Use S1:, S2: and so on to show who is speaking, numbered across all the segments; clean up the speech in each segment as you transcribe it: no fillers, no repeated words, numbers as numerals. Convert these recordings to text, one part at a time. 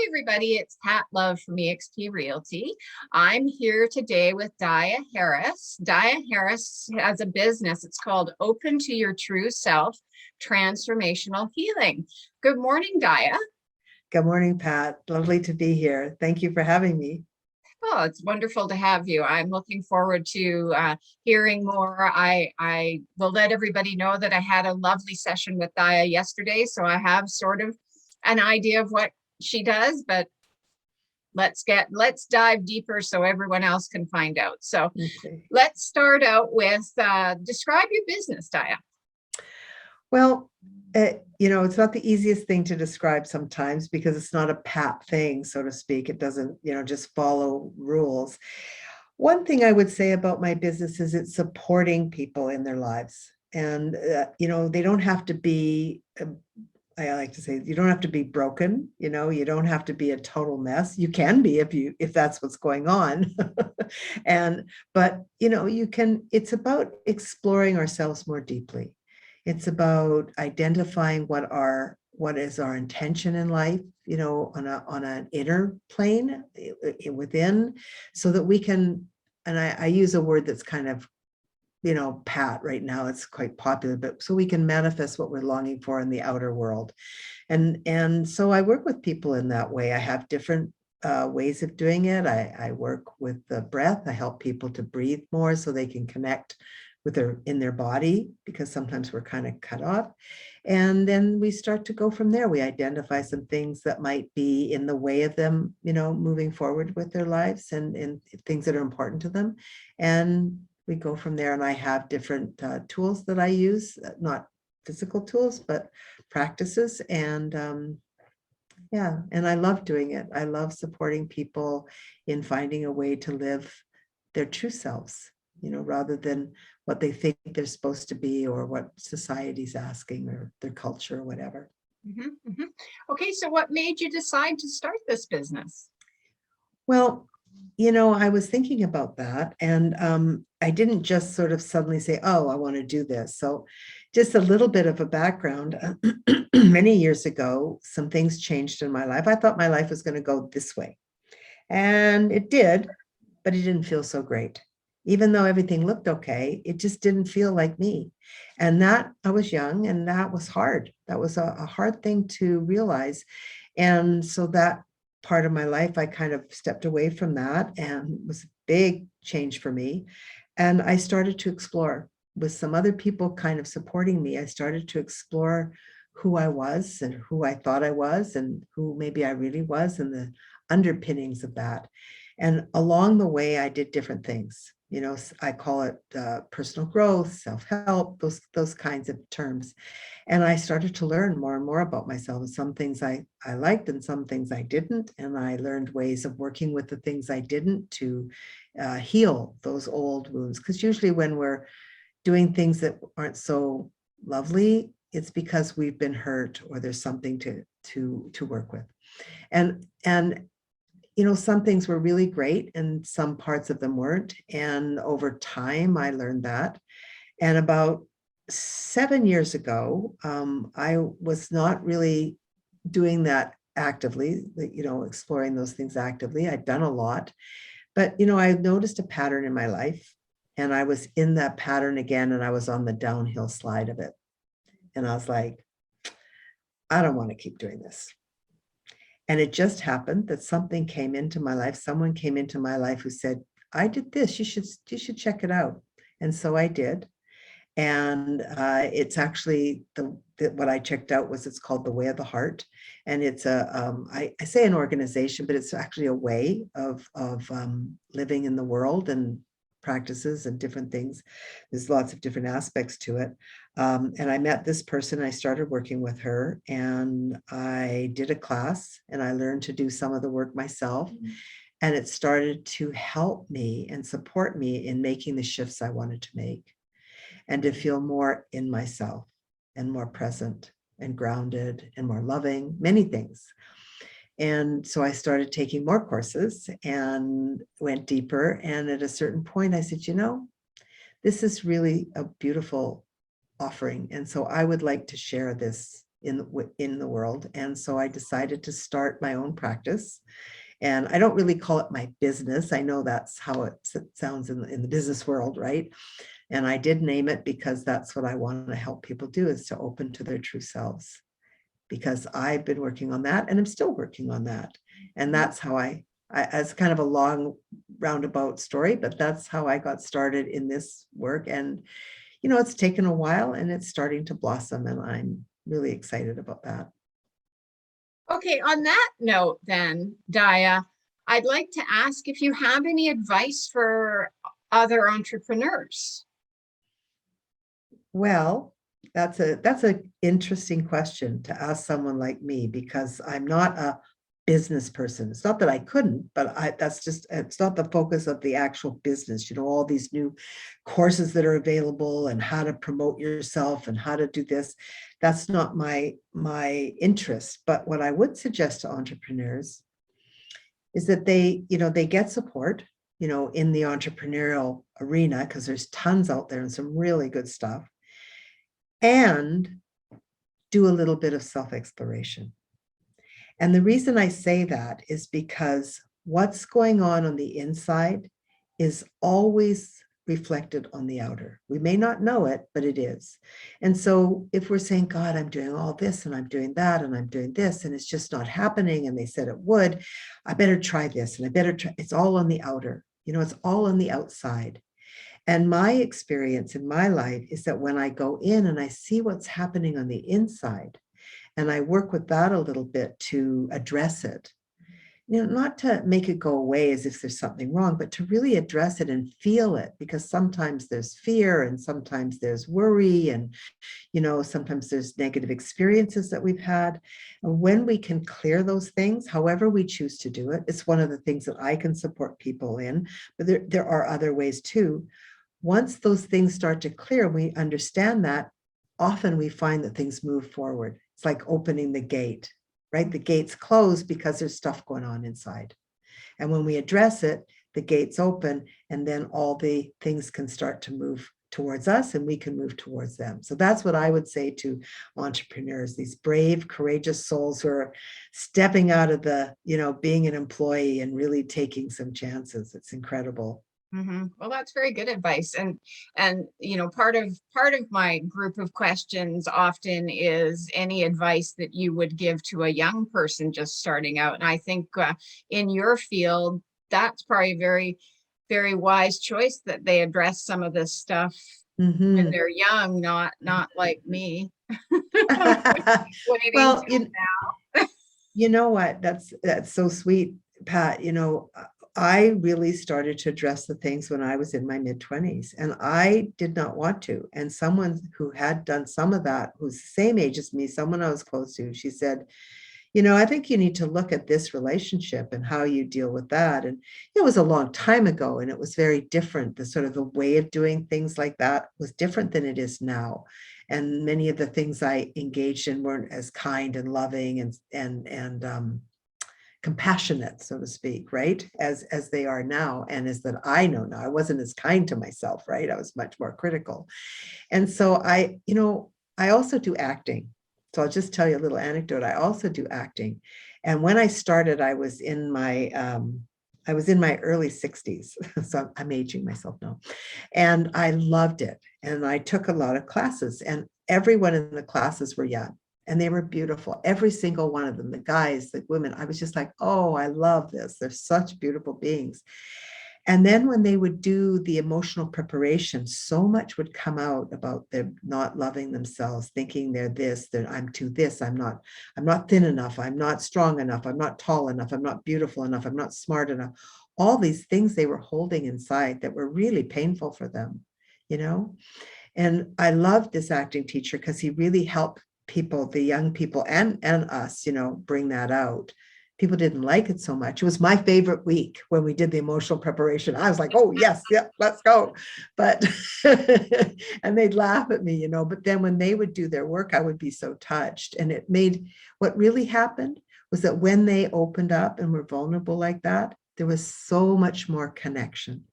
S1: everybody, it's Pat Love from EXP Realty. I'm here today with Daya Harris. Daya Harris has a business. It's called Open to Your True Self Transformational Healing. Good morning, Daya.
S2: Good morning, Pat. Lovely to be here. Thank you for having me.
S1: Oh, it's wonderful to have you. I'm looking forward to hearing more. I will let everybody know that I had a lovely session with Daya yesterday, so I have sort of an idea of what she does, but let's dive deeper so everyone else can find out. So
S2: Okay.
S1: let's start out with describe your business, Daya.
S2: Well, it's not the easiest thing to describe sometimes because it's not a pat thing, so to speak. It doesn't, just follow rules. One thing I would say about my business is it's supporting people in their lives. And, they don't have to be, I like to say, you don't have to be broken, you don't have to be a total mess. You can be if that's what's going on. But it's about exploring ourselves more deeply. It's about identifying what is our intention in life, on an inner plane within, so that we can, and I use a word that's kind of, pat right now, it's quite popular, but so we can manifest what we're longing for in the outer world. And so I work with people in that way. I have different ways of doing it. I work with the breath. I help people to breathe more so they can connect with their body, because sometimes we're kind of cut off. And then we start to go from there. We identify some things that might be in the way of them, moving forward with their lives, and things that are important to them. And we go from there. And I have different tools that I use, not physical tools, but practices. And yeah, and I love doing it. I love supporting people in finding a way to live their true selves, rather than what they think they're supposed to be, or what society's asking, or their culture, or whatever.
S1: Okay, so what made you decide to start this business?
S2: Well, I was thinking about that, and I didn't just sort of suddenly say, oh, I want to do this. So just a little bit of a background. Many years ago, some things changed in my life. I thought my life was going to go this way, and it did, but it didn't feel so great. Even though everything looked okay, it just didn't feel like me. And that, I was young, and that was hard. That was a hard thing to realize. And so that part of my life, I kind of stepped away from that, and it was a big change for me. And I started to explore with some other people kind of supporting me. I started to explore who I was, and who I thought I was, and who maybe I really was, and the underpinnings of that. And along the way, I did different things. I call it personal growth, self-help, those kinds of terms. And I started to learn more and more about myself. And some things I liked, and some things I didn't. And I learned ways of working with the things I didn't to heal those old wounds. Because usually when we're doing things that aren't so lovely, it's because we've been hurt, or there's something to work with. And some things were really great, and some parts of them weren't. And over time, I learned that. And about 7 years ago, I was not really doing that actively, exploring those things actively. I'd done a lot, but, I noticed a pattern in my life, and I was in that pattern again, and I was on the downhill slide of it. And I was like, I don't want to keep doing this. And it just happened that something came into my life. Someone came into my life who said, I did this, you should check it out. And so I did. And it's actually what I checked out it's called The Way of the Heart. And it's I say an organization, but it's actually a way of living in the world, and practices and different things. There's lots of different aspects to it. And I met this person, I started working with her, and I did a class, and I learned to do some of the work myself. And it started to help me and support me in making the shifts I wanted to make, and to feel more in myself, and more present, and grounded, and more loving, many things. And so I started taking more courses and went deeper. And at a certain point, I said, this is really a beautiful offering. And so I would like to share this in the world. And so I decided to start my own practice. And I don't really call it my business. I know that's how it sounds in the business world, right? And I did name it because that's what I want to help people do, is to open to their true selves. Because I've been working on that and I'm still working on that. And that's how as kind of a long roundabout story, but that's how I got started in this work. And, it's taken a while and it's starting to blossom, and I'm really excited about that.
S1: Okay, on that note then, Daya, I'd like to ask if you have any advice for other entrepreneurs.
S2: Well, that's a interesting question to ask someone like me, because I'm not a business person. It's not that I couldn't, but it's not the focus of the actual business, all these new courses that are available and how to promote yourself and how to do this. That's not my interest. But what I would suggest to entrepreneurs is that they get support, in the entrepreneurial arena, because there's tons out there and some really good stuff, and do a little bit of self-exploration. And the reason I say that is because what's going on the inside is always reflected on the outer. We may not know it, but it is. And so if we're saying, God, I'm doing all this and I'm doing that and I'm doing this, and it's just not happening, and they said it would, I better try this and I better try. It's all on the outer, it's all on the outside. And my experience in my life is that when I go in and I see what's happening on the inside, and I work with that a little bit to address it, not to make it go away as if there's something wrong, but to really address it and feel it, because sometimes there's fear and sometimes there's worry, and, sometimes there's negative experiences that we've had. And when we can clear those things, however we choose to do it, it's one of the things that I can support people in, but there are other ways too. Once those things start to clear, we understand that, often we find that things move forward. It's like opening the gate, right? The gate's closed because there's stuff going on inside. And when we address it, the gate's open, and then all the things can start to move towards us and we can move towards them. So that's what I would say to entrepreneurs, these brave, courageous souls who are stepping out of being an employee and really taking some chances. It's incredible.
S1: Well, that's very good advice. And part of my group of questions often is any advice that you would give to a young person just starting out. And I think in your field, that's probably a very, very wise choice that they address some of this stuff when they're young, not like me.
S2: Well, you know what? That's so sweet, Pat. I really started to address the things when I was in my mid-20s, and I did not want to. And someone who had done some of that, who's the same age as me, someone I was close to, she said, I think you need to look at this relationship and how you deal with that. And it was a long time ago, and it was very different. The way of doing things like that was different than it is now. And many of the things I engaged in weren't as kind and loving and compassionate, so to speak, right, as they are now, and as that I know now. I wasn't as kind to myself, right? I was much more critical. And so I also do acting. So I'll just tell you a little anecdote. I also do acting. And when I started, I was in my early 60s. So I'm aging myself now. And I loved it. And I took a lot of classes, and everyone in the classes were young. And they were beautiful, every single one of them, the guys, the women. I was just like, oh, I love this. They're such beautiful beings. And then when they would do the emotional preparation, so much would come out about them not loving themselves, thinking they're this, I'm too this, I'm not thin enough, I'm not strong enough, I'm not tall enough, I'm not beautiful enough, I'm not smart enough. All these things they were holding inside that were really painful for them, And I loved this acting teacher because he really helped people, the young people and us, bring that out. People didn't like it so much. It was my favorite week when we did the emotional preparation. I was like, oh yes, yeah, let's go. But and they'd laugh at me, but then when they would do their work, I would be so touched. And it made, what really happened was that when they opened up and were vulnerable like that, there was so much more connection.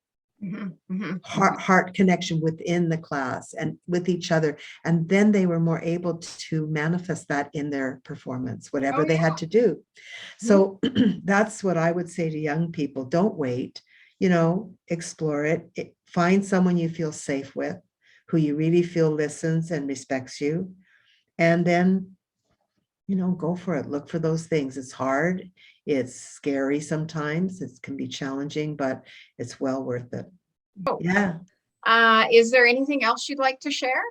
S1: Mhm, mhm, mhm.
S2: heart connection within the class and with each other. And then they were more able to manifest that in their performance,
S1: Oh,
S2: whatever they
S1: yeah.
S2: had to do.
S1: Mhm.
S2: So that's what I would say to young people. Don't wait, explore it. Find someone you feel safe with, who you really feel listens and respects you. And then, go for it. Look for those things. It's hard. It's scary sometimes. It can be challenging, but it's well worth it.
S1: Oh,
S2: Yeah.
S1: is there anything else you'd like to share?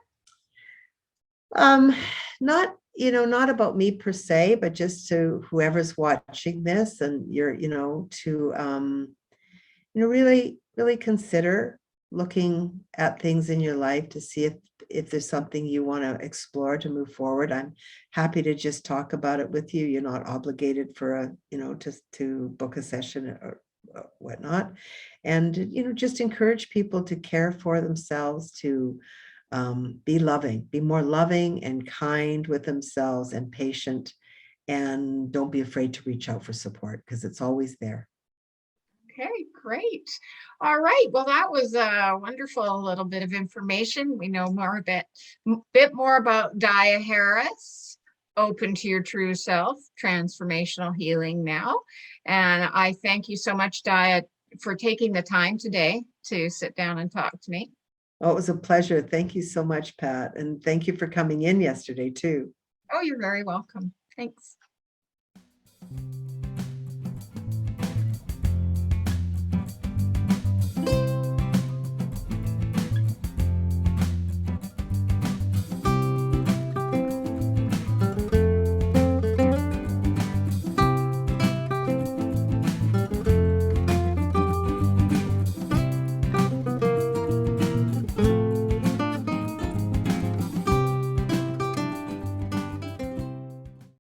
S2: Um, not about me per se, but just to whoever's watching this and to really, really consider looking at things in your life to see if there's something you want to explore to move forward. I'm happy to just talk about it with you. You're not obligated for to book a session or whatnot. And, just encourage people to care for themselves, to be loving, be more loving and kind with themselves and patient. And don't be afraid to reach out for support because it's always there.
S1: Okay, great. All right. Well, that was a wonderful little bit of information. We know more bit more about Daya Harris, Open to Your True Self, Transformational Healing Now. And I thank you so much, Daya, for taking the time today to sit down and talk to me.
S2: Oh, it was a pleasure. Thank you so much, Pat. And thank you for coming in yesterday, too.
S1: Oh, you're very welcome. Thanks.